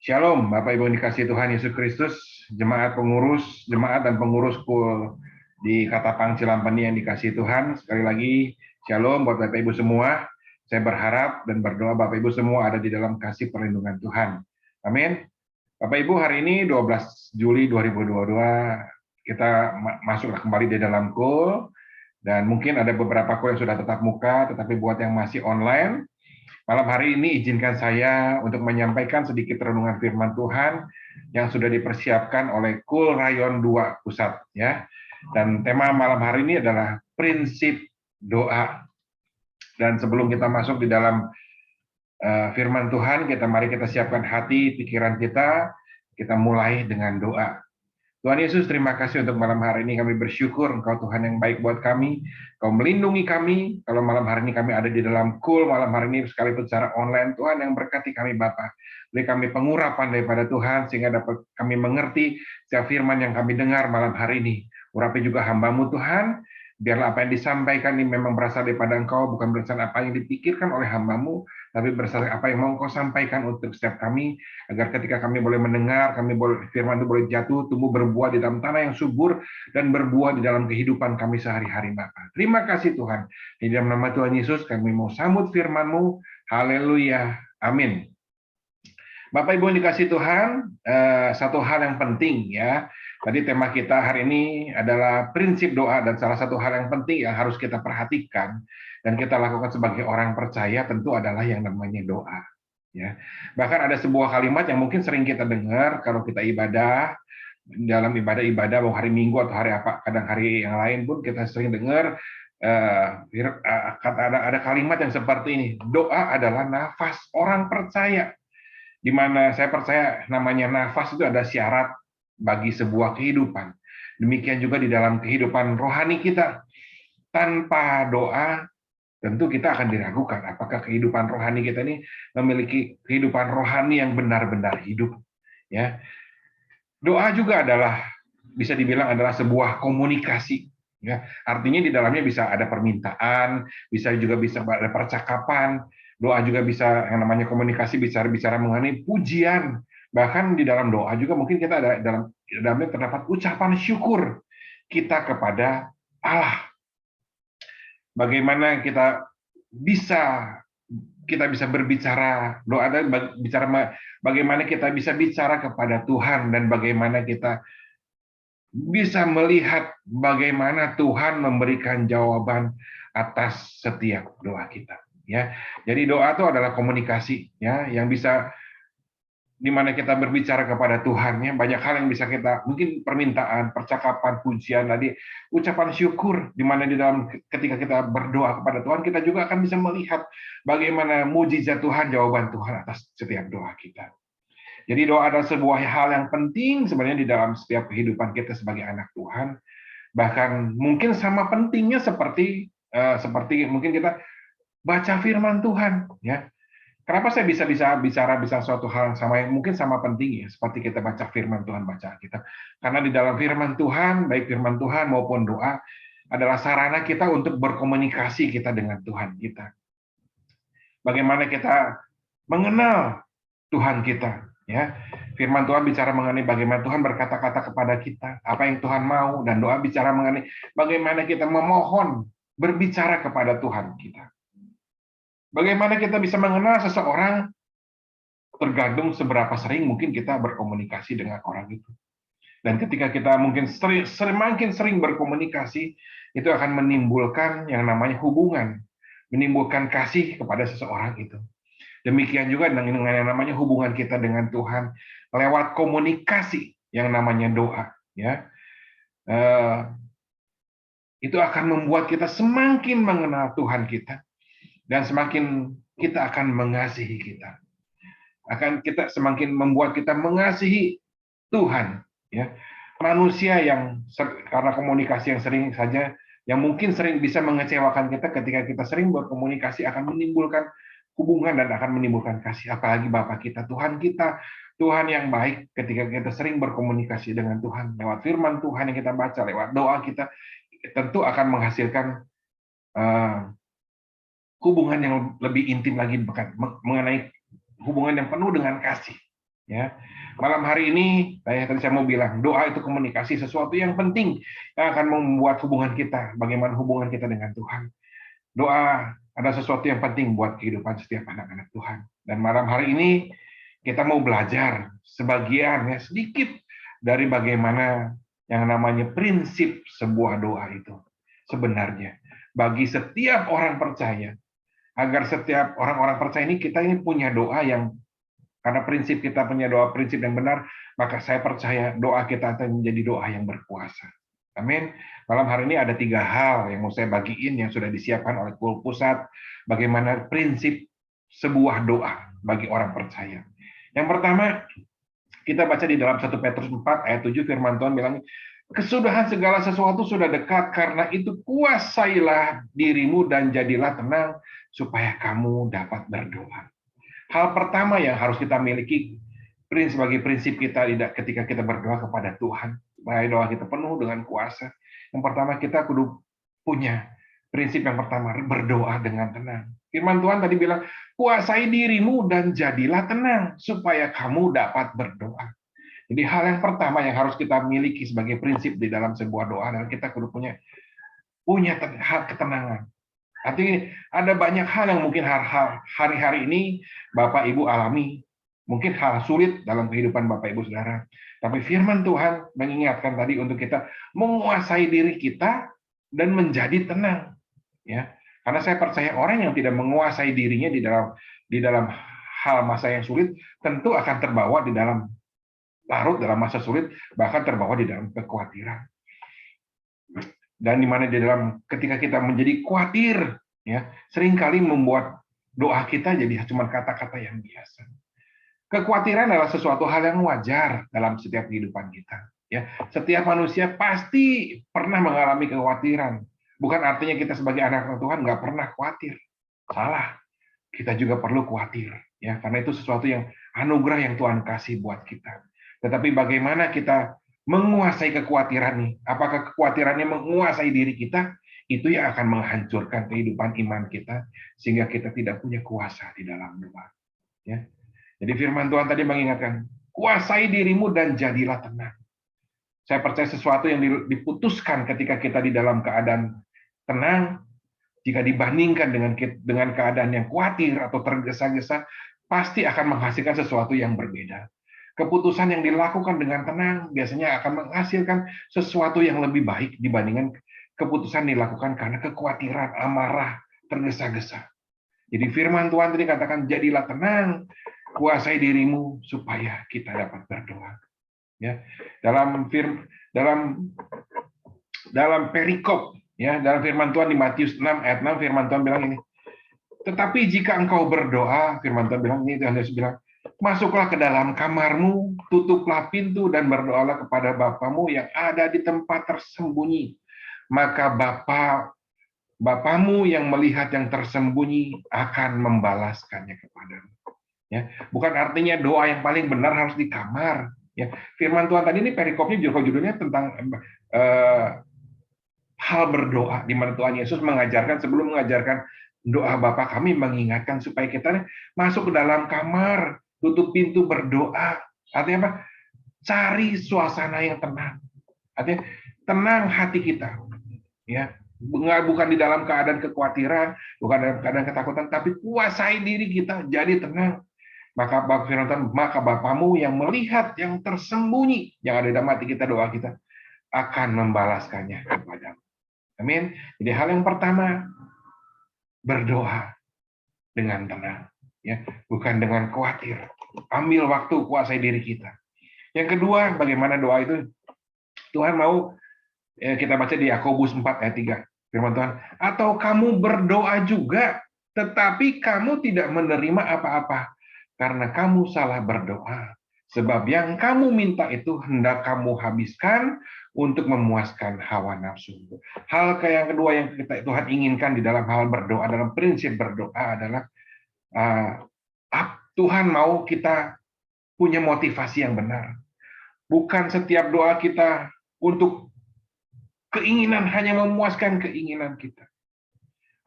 Shalom, Bapak Ibu yang dikasihi Tuhan Yesus Kristus, jemaat dan pengurus KUL di Katapang Cilampeni yang dikasihi Tuhan. Sekali lagi, Shalom buat Bapak Ibu semua. Saya berharap dan berdoa Bapak Ibu semua ada di dalam kasih perlindungan Tuhan. Amin. Bapak Ibu, hari ini 12 Juli 2022, kita masuk kembali di dalam KUL, dan mungkin ada beberapa KUL yang sudah tetap muka, tetapi buat yang masih online, malam hari ini izinkan saya untuk menyampaikan sedikit renungan firman Tuhan yang sudah dipersiapkan oleh KUL Rayon 2 Pusat, ya. Dan tema malam hari ini adalah prinsip doa. Dan sebelum kita masuk di dalam firman Tuhan, mari kita siapkan hati, pikiran kita mulai dengan doa. Tuhan Yesus, terima kasih untuk malam hari ini. Kami bersyukur Engkau Tuhan yang baik buat kami. Kau melindungi kami. Kalau malam hari ini kami ada di dalam KUL, malam hari ini sekalipun secara online, Tuhan yang berkati kami Bapa. Beri kami pengurapan daripada Tuhan, sehingga dapat kami mengerti setiap firman yang kami dengar malam hari ini. Urapi juga hamba-Mu Tuhan, biarlah apa yang disampaikan ini memang berasal daripada Engkau, bukan berasal apa yang dipikirkan oleh hamba-Mu, tapi berdasarkan apa yang mau Engkau sampaikan untuk setiap kami, agar ketika kami boleh mendengar, firman itu boleh jatuh, tumbuh, berbuah di dalam tanah yang subur, dan berbuah di dalam kehidupan kami sehari-hari Bapa. Terima kasih Tuhan. Di dalam nama Tuhan Yesus, kami mau sambut firman-Mu. Haleluya. Amin. Bapak Ibu yang dikasih Tuhan, satu hal yang penting ya. Tadi tema kita hari ini adalah prinsip doa, dan salah satu hal yang penting yang harus kita perhatikan dan kita lakukan sebagai orang percaya tentu adalah yang namanya doa. Ya. Bahkan ada sebuah kalimat yang mungkin sering kita dengar kalau kita ibadah, dalam ibadah mau hari Minggu atau hari apa, kadang hari yang lain pun kita sering dengar ada kalimat yang seperti ini, doa adalah nafas orang percaya. Di mana saya percaya namanya nafas itu ada syarat bagi sebuah kehidupan. Demikian juga di dalam kehidupan rohani kita. Tanpa doa, tentu kita akan diragukan apakah kehidupan rohani kita ini memiliki kehidupan rohani yang benar-benar hidup. Ya, doa juga bisa dibilang adalah sebuah komunikasi. Ya, artinya di dalamnya bisa ada permintaan, bisa ada percakapan. Doa juga bisa yang namanya komunikasi, bicara mengenai pujian. Bahkan di dalam doa juga mungkin kita ada dalamnya terdapat ucapan syukur kita kepada Allah. Bagaimana kita bisa berbicara doa, dan bagaimana kita bisa bicara kepada Tuhan, dan bagaimana kita bisa melihat bagaimana Tuhan memberikan jawaban atas setiap doa kita. Ya, jadi doa itu adalah komunikasi, ya, yang bisa di mana kita berbicara kepada Tuhan, ya, banyak hal yang bisa kita, mungkin permintaan, percakapan, pujian, tadi ucapan syukur, di mana di dalam ketika kita berdoa kepada Tuhan, kita juga akan bisa melihat bagaimana mujizat Tuhan, jawaban Tuhan atas setiap doa kita. Jadi doa adalah sebuah hal yang penting sebenarnya di dalam setiap kehidupan kita sebagai anak Tuhan. Bahkan mungkin sama pentingnya seperti mungkin kita baca firman Tuhan, ya. Kenapa saya bisa bicara suatu hal yang mungkin sama pentingnya seperti kita baca firman Tuhan, baca kita. Karena di dalam firman Tuhan, baik firman Tuhan maupun doa adalah sarana kita untuk berkomunikasi kita dengan Tuhan kita. Bagaimana kita mengenal Tuhan kita, ya. Firman Tuhan bicara mengenai bagaimana Tuhan berkata-kata kepada kita, apa yang Tuhan mau, dan doa bicara mengenai bagaimana kita memohon, berbicara kepada Tuhan kita. Bagaimana kita bisa mengenal seseorang tergantung seberapa sering mungkin kita berkomunikasi dengan orang itu. Dan ketika kita mungkin semakin sering berkomunikasi, itu akan menimbulkan yang namanya hubungan, menimbulkan kasih kepada seseorang itu. Demikian juga dengan yang namanya hubungan kita dengan Tuhan lewat komunikasi yang namanya doa, ya. Itu akan membuat kita semakin mengenal Tuhan kita, dan semakin kita akan mengasihi kita. Kita semakin membuat kita mengasihi Tuhan, ya. Manusia yang karena komunikasi yang sering saja, yang mungkin sering bisa mengecewakan kita, ketika kita sering berkomunikasi akan menimbulkan hubungan dan akan menimbulkan kasih. Apalagi Bapa kita, Tuhan yang baik, ketika kita sering berkomunikasi dengan Tuhan lewat firman Tuhan yang kita baca, lewat doa kita, tentu akan menghasilkan hubungan yang lebih intim lagi, mengenai hubungan yang penuh dengan kasih. Ya, malam hari ini, tadi saya mau bilang, doa itu komunikasi, sesuatu yang penting yang akan membuat hubungan kita, bagaimana hubungan kita dengan Tuhan. Doa ada sesuatu yang penting buat kehidupan setiap anak-anak Tuhan. Dan malam hari ini kita mau belajar sebagian, ya sedikit dari bagaimana yang namanya prinsip sebuah doa itu sebenarnya bagi setiap orang percaya, agar setiap orang-orang percaya ini punya doa yang, karena prinsip kita punya doa prinsip yang benar, maka saya percaya doa kita akan menjadi doa yang berkuasa. Amin. Malam hari ini ada 3 hal yang mau saya bagiin yang sudah disiapkan oleh Kul Pusat, bagaimana prinsip sebuah doa bagi orang percaya. Yang pertama, kita baca di dalam 1 Petrus 4 ayat 7, firman Tuhan bilang, kesudahan segala sesuatu sudah dekat, karena itu kuasailah dirimu dan jadilah tenang, supaya kamu dapat berdoa. Hal pertama yang harus kita miliki sebagai prinsip kita ketika kita berdoa kepada Tuhan, supaya doa kita penuh dengan kuasa. Yang pertama, kita kudu punya prinsip yang pertama, berdoa dengan tenang. Firman Tuhan tadi bilang, kuasai dirimu dan jadilah tenang, supaya kamu dapat berdoa. Jadi hal yang pertama yang harus kita miliki sebagai prinsip di dalam sebuah doa adalah kita kudu punya ketenangan. Artinya ada banyak hal yang mungkin hari-hari ini Bapak Ibu alami, mungkin hal sulit dalam kehidupan Bapak Ibu Saudara. Tapi firman Tuhan mengingatkan tadi untuk kita menguasai diri kita dan menjadi tenang. Ya, karena saya percaya orang yang tidak menguasai dirinya di dalam hal masa yang sulit tentu akan terbawa larut dalam masa sulit, bahkan terbawa di dalam kekhawatiran. Dan di mana di dalam ketika kita menjadi khawatir, ya seringkali membuat doa kita jadi cuma kata-kata yang biasa. Kekhawatiran adalah sesuatu hal yang wajar dalam setiap kehidupan kita. Ya, setiap manusia pasti pernah mengalami kekhawatiran. Bukan artinya kita sebagai anak Tuhan nggak pernah khawatir. Salah. Kita juga perlu khawatir, ya karena itu sesuatu yang anugerah yang Tuhan kasih buat kita. Tetapi bagaimana kita menguasai kekhawatiran nih? Apakah kekhawatirannya menguasai diri kita? Itu yang akan menghancurkan kehidupan iman kita, sehingga kita tidak punya kuasa di dalam doa. Ya. Jadi firman Tuhan tadi mengingatkan, kuasai dirimu dan jadilah tenang. Saya percaya sesuatu yang diputuskan ketika kita di dalam keadaan tenang, jika dibandingkan dengan keadaan yang khawatir atau tergesa-gesa, pasti akan menghasilkan sesuatu yang berbeda. Keputusan yang dilakukan dengan tenang biasanya akan menghasilkan sesuatu yang lebih baik dibandingkan keputusan dilakukan karena kekhawatiran, amarah, tergesa-gesa. Jadi firman Tuhan tadi katakan, jadilah tenang, kuasai dirimu supaya kita dapat berdoa. Ya, dalam perikop, ya dalam firman Tuhan di Matius 6 ayat 6, firman Tuhan bilang ini. Tetapi jika engkau berdoa, firman Tuhan bilang ini, Tuhan Yesus bilang, masuklah ke dalam kamarmu, tutuplah pintu dan berdoalah kepada Bapamu yang ada di tempat tersembunyi. Maka Bapamu yang melihat yang tersembunyi akan membalaskannya kepadamu. Ya, bukan artinya doa yang paling benar harus di kamar. Ya, firman Tuhan tadi ini perikopnya judulnya tentang hal berdoa, di mana Tuhan Yesus mengajarkan, sebelum mengajarkan doa Bapa kami, mengingatkan supaya kita masuk ke dalam kamar, tutup pintu, berdoa. Artinya apa? Cari suasana yang tenang. Artinya tenang hati kita. Ya, bukan di dalam keadaan kekhawatiran, bukan dalam keadaan ketakutan, tapi kuasai diri kita jadi tenang. Maka Bapamu yang melihat yang tersembunyi, yang ada di dalam hati kita, doa kita, akan membalaskannya kepadamu. Amin. Jadi hal yang pertama, berdoa dengan tenang, ya, bukan dengan khawatir. Ambil waktu, kuasai diri kita. Yang kedua, bagaimana doa itu? Tuhan mau, kita baca di Yakobus 4 ayat 3, firman Tuhan, atau kamu berdoa juga, tetapi kamu tidak menerima apa-apa, karena kamu salah berdoa. Sebab yang kamu minta itu hendak kamu habiskan untuk memuaskan hawa nafsu. Hal yang kedua yang Tuhan inginkan di dalam hal berdoa, dalam prinsip berdoa adalah Tuhan mau kita punya motivasi yang benar. Bukan setiap doa kita untuk keinginan, hanya memuaskan keinginan kita.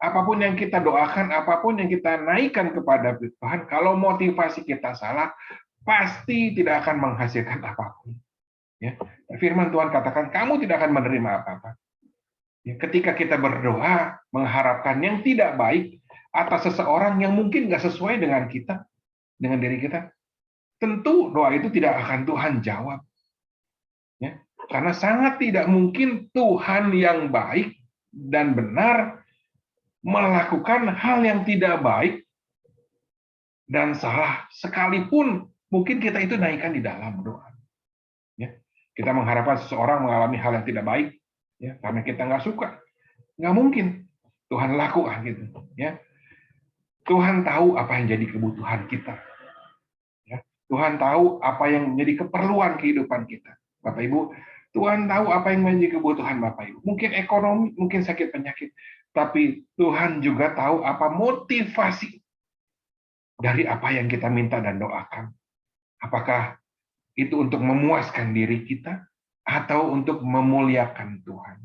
Apapun yang kita doakan, apapun yang kita naikkan kepada Tuhan, kalau motivasi kita salah, pasti tidak akan menghasilkan apapun. Ya, firman Tuhan katakan kamu tidak akan menerima apa-apa. Ya, ketika kita berdoa mengharapkan yang tidak baik atas seseorang yang mungkin nggak sesuai dengan kita, dengan diri kita, tentu doa itu tidak akan Tuhan jawab. Ya, karena sangat tidak mungkin Tuhan yang baik dan benar melakukan hal yang tidak baik dan salah sekalipun mungkin kita itu naikkan di dalam doa. Ya, kita mengharapkan seseorang mengalami hal yang tidak baik, ya, karena kita nggak suka, nggak mungkin Tuhan lakukan gitu. Ya, Tuhan tahu apa yang jadi kebutuhan kita. Ya, Tuhan tahu apa yang menjadi keperluan kehidupan kita, Bapak Ibu. Tuhan tahu apa yang menjadi kebutuhan Bapak Ibu. Mungkin ekonomi, mungkin sakit penyakit, tapi Tuhan juga tahu apa motivasi dari apa yang kita minta dan doakan. Apakah itu untuk memuaskan diri kita atau untuk memuliakan Tuhan.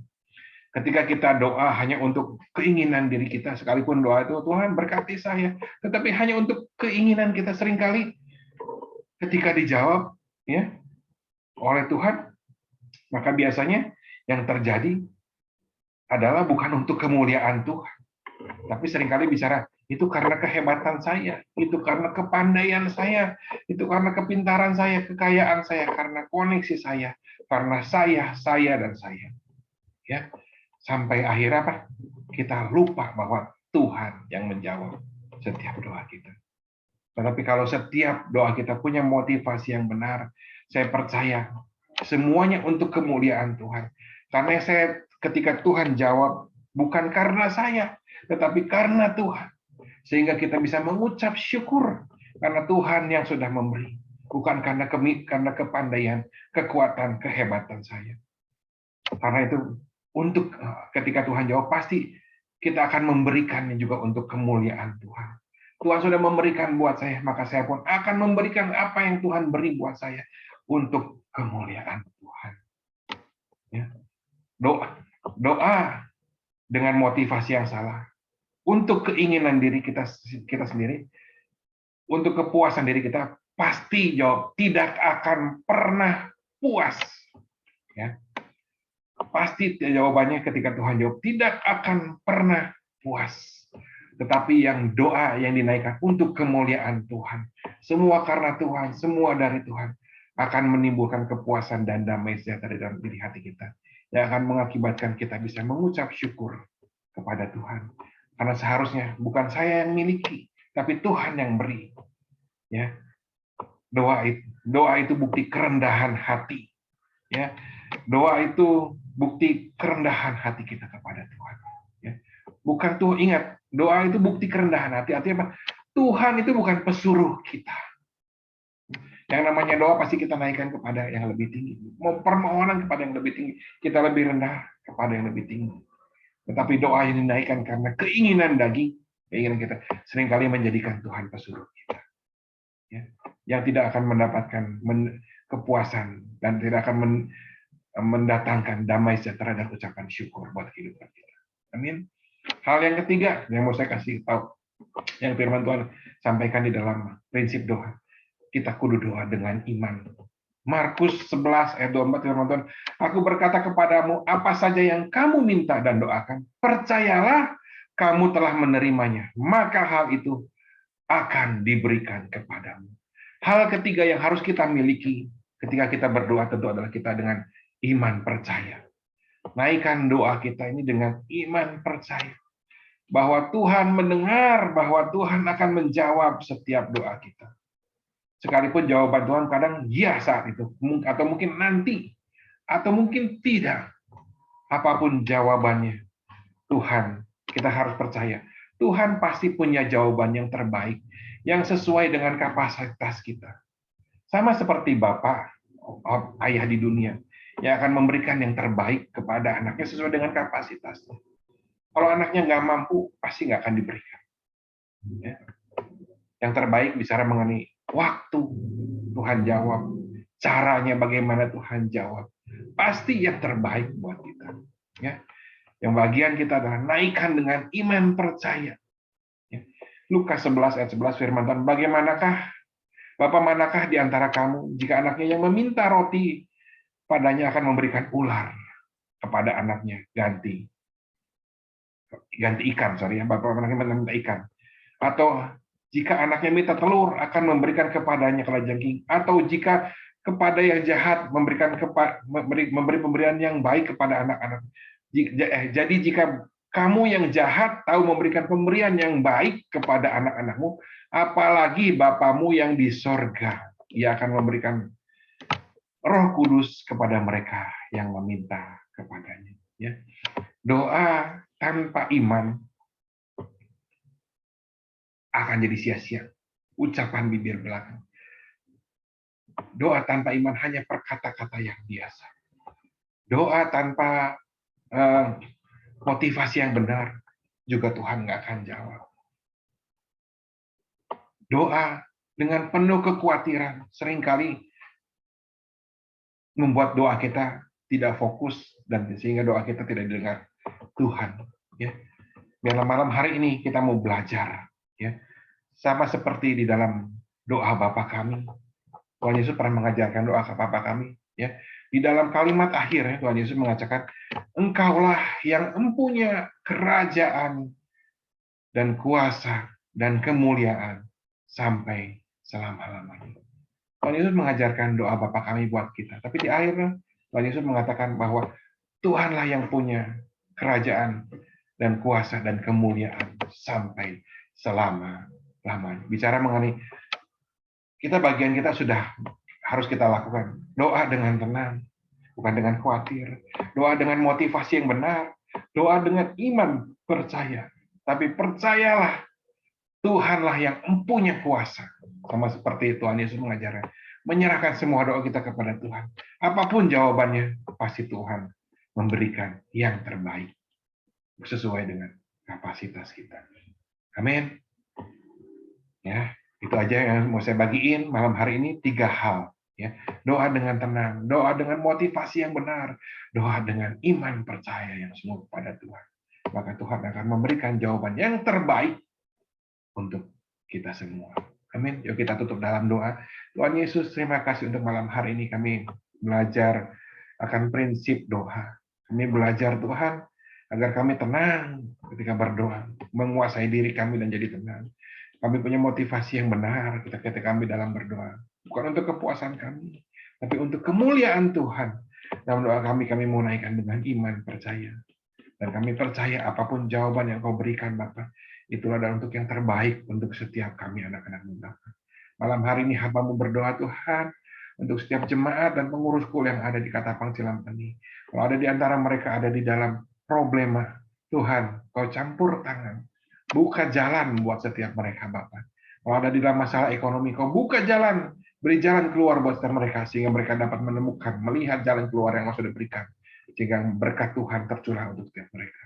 Ketika kita doa hanya untuk keinginan diri kita, sekalipun doa itu Tuhan berkati saya, tetapi hanya untuk keinginan kita seringkali ketika dijawab ya oleh Tuhan, maka biasanya yang terjadi adalah bukan untuk kemuliaan Tuhan, tapi seringkali bicara itu karena kehebatan saya, itu karena kepandaian saya, itu karena kepintaran saya, kekayaan saya, karena koneksi saya, karena saya dan saya. Ya, sampai akhir apa? Kita lupa bahwa Tuhan yang menjawab setiap doa kita. Tetapi kalau setiap doa kita punya motivasi yang benar, saya percaya semuanya untuk kemuliaan Tuhan. Karena saya ketika Tuhan jawab bukan karena saya, tetapi karena Tuhan. Sehingga kita bisa mengucap syukur karena Tuhan yang sudah memberi, bukan karena kepandaian, kekuatan, kehebatan saya. Karena itu untuk ketika Tuhan jawab pasti kita akan memberikannya juga untuk kemuliaan Tuhan. Tuhan sudah memberikan buat saya, maka saya pun akan memberikan apa yang Tuhan beri buat saya untuk kemuliaan Tuhan. Ya. Doa dengan motivasi yang salah, untuk keinginan diri kita sendiri, untuk kepuasan diri kita, pasti jawab tidak akan pernah puas. Ya. Pasti jawabannya ketika Tuhan jawab tidak akan pernah puas. Tetapi yang doa yang dinaikkan untuk kemuliaan Tuhan, semua karena Tuhan, semua dari Tuhan, akan menimbulkan kepuasan dan damai sejahtera dalam diri hati kita, yang akan mengakibatkan kita bisa mengucap syukur kepada Tuhan. Karena seharusnya bukan saya yang miliki, tapi Tuhan yang beri. Ya, doa itu bukti kerendahan hati. Ya, doa itu bukti kerendahan hati kita kepada Tuhan. Ya. Bukan Tuhan, ingat, doa itu bukti kerendahan hati. Artinya apa? Tuhan itu bukan pesuruh kita. Yang namanya doa pasti kita naikkan kepada yang lebih tinggi. Mau permohonan kepada yang lebih tinggi, kita lebih rendah kepada yang lebih tinggi. Tetapi doa yang dinaikkan karena keinginan daging, keinginan kita seringkali menjadikan Tuhan pesuruh kita. Ya. Yang tidak akan mendapatkan kepuasan dan tidak akan mendatangkan damai sejahtera dan ucapan syukur buat kehidupan kita. Amin. Hal yang ketiga yang mau saya kasih tahu, yang firman Tuhan sampaikan di dalam prinsip doa, kita kudu doa dengan iman. Markus 11 ayat 24 firman Tuhan, aku berkata kepadamu, apa saja yang kamu minta dan doakan, percayalah kamu telah menerimanya, maka hal itu akan diberikan kepadamu. Hal ketiga yang harus kita miliki ketika kita berdoa tentu adalah kita dengan iman percaya. Naikkan doa kita ini dengan iman percaya bahwa Tuhan mendengar, bahwa Tuhan akan menjawab setiap doa kita. Sekalipun jawaban Tuhan kadang ya saat itu, atau mungkin nanti, atau mungkin tidak. Apapun jawabannya, Tuhan, kita harus percaya. Tuhan pasti punya jawaban yang terbaik, yang sesuai dengan kapasitas kita. Sama seperti Bapak, ayah di dunia, yang akan memberikan yang terbaik kepada anaknya sesuai dengan kapasitasnya. Kalau anaknya nggak mampu, pasti nggak akan diberikan. Ya. Yang terbaik bicara mengenai waktu, Tuhan jawab. Caranya bagaimana Tuhan jawab. Pasti yang terbaik buat kita. Ya. Yang bagian kita adalah naikkan dengan iman percaya. Ya. Lukas 11 ayat 11 firman Tuhan, bagaimanakah Bapak manakah di antara kamu, jika anaknya yang meminta roti, padanya akan memberikan ular kepada anaknya, ganti ikan, sorry ya, bapak anaknya minta ikan. Atau jika anaknya minta telur, akan memberikan kepadanya kalajengking. Atau jika kepada yang jahat memberi pemberian yang baik kepada anak-anak. Jadi jika kamu yang jahat tahu memberikan pemberian yang baik kepada anak-anakmu, apalagi Bapamu yang di sorga, Ia akan memberikan Roh Kudus kepada mereka yang meminta kepadanya. Ya. Doa tanpa iman akan jadi sia-sia. Ucapan bibir belakang. Doa tanpa iman hanya perkata-kata yang biasa. Doa tanpa motivasi yang benar juga Tuhan nggak akan jawab. Doa dengan penuh kekhawatiran seringkali membuat doa kita tidak fokus dan sehingga doa kita tidak didengar Tuhan. Ya. Dalam malam hari ini kita mau belajar, ya, sama seperti di dalam doa Bapa kami. Tuhan Yesus pernah mengajarkan doa ke Bapa kami. Ya. Di dalam kalimat akhir, Tuhan Yesus mengatakan, Engkaulah yang empunya kerajaan dan kuasa dan kemuliaan sampai selama-lamanya. Tuhan Yesus mengajarkan doa Bapa kami buat kita. Tapi di akhirnya, Tuhan Yesus mengatakan bahwa Tuhanlah yang punya kerajaan dan kuasa dan kemuliaan sampai selama-lamanya. Bicara mengenai bagian kita sudah harus kita lakukan. Doa dengan tenang, bukan dengan khawatir. Doa dengan motivasi yang benar. Doa dengan iman, percaya. Tapi percayalah, Tuhanlah yang empunya kuasa. Sama seperti Tuhan Yesus mengajarkan. Menyerahkan semua doa kita kepada Tuhan. Apapun jawabannya, pasti Tuhan memberikan yang terbaik. Sesuai dengan kapasitas kita. Amin. Ya, itu aja yang mau saya bagiin malam hari ini, 3 hal. Ya, doa dengan tenang, doa dengan motivasi yang benar, doa dengan iman percaya yang sungguh pada Tuhan. Maka Tuhan akan memberikan jawaban yang terbaik untuk kita semua. Amin. Yuk kita tutup dalam doa. Tuhan Yesus, terima kasih untuk malam hari ini kami belajar akan prinsip doa. Kami belajar Tuhan agar kami tenang ketika berdoa, menguasai diri kami dan jadi tenang. Kami punya motivasi yang benar ketika kami dalam berdoa. Bukan untuk kepuasan kami, tapi untuk kemuliaan Tuhan. Dalam doa kami menaikkan dengan iman, percaya. Dan kami percaya apapun jawaban yang kau berikan, Bapak, itulah untuk yang terbaik untuk setiap kami anak-anak-Mu, Bapak. Malam hari ini hamba-Mu berdoa, Tuhan, untuk setiap jemaat dan pengurus kul yang ada di Katapang Cilampeni. Kalau ada di antara mereka ada di dalam problema, Tuhan, kau campur tangan. Buka jalan buat setiap mereka, Bapak. Kalau ada di dalam masalah ekonomi, kau buka jalan. Beri jalan keluar buat setiap mereka, sehingga mereka dapat menemukan, melihat jalan keluar yang kau sudah berikan. Sehingga berkat Tuhan tercurah untuk setiap mereka.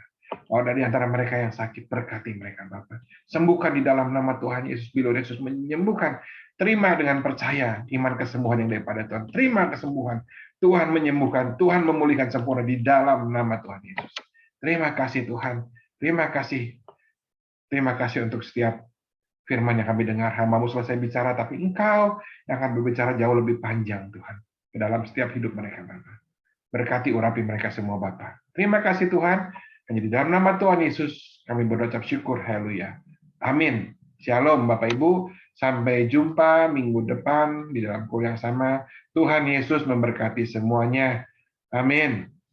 Kalau ada di antara mereka yang sakit, berkati mereka, Bapak. Sembuhkan di dalam nama Tuhan Yesus. Bila Yesus menyembuhkan, terima dengan percaya iman kesembuhan yang daripada Tuhan. Terima kesembuhan. Tuhan menyembuhkan, Tuhan memulihkan sempurna di dalam nama Tuhan Yesus. Terima kasih Tuhan. Terima kasih. Terima kasih untuk setiap firman yang kami dengar. Hamba-Mu selesai bicara, tapi Engkau yang akan berbicara jauh lebih panjang, Tuhan. Ke dalam setiap hidup mereka, Bapak. Berkati urapi mereka semua, Bapak. Terima kasih Tuhan. Hanya di dalam nama Tuhan Yesus, kami berucap syukur. Haleluya. Amin. Shalom, Bapak Ibu. Sampai jumpa minggu depan di dalam kuliah yang sama. Tuhan Yesus memberkati semuanya. Amin.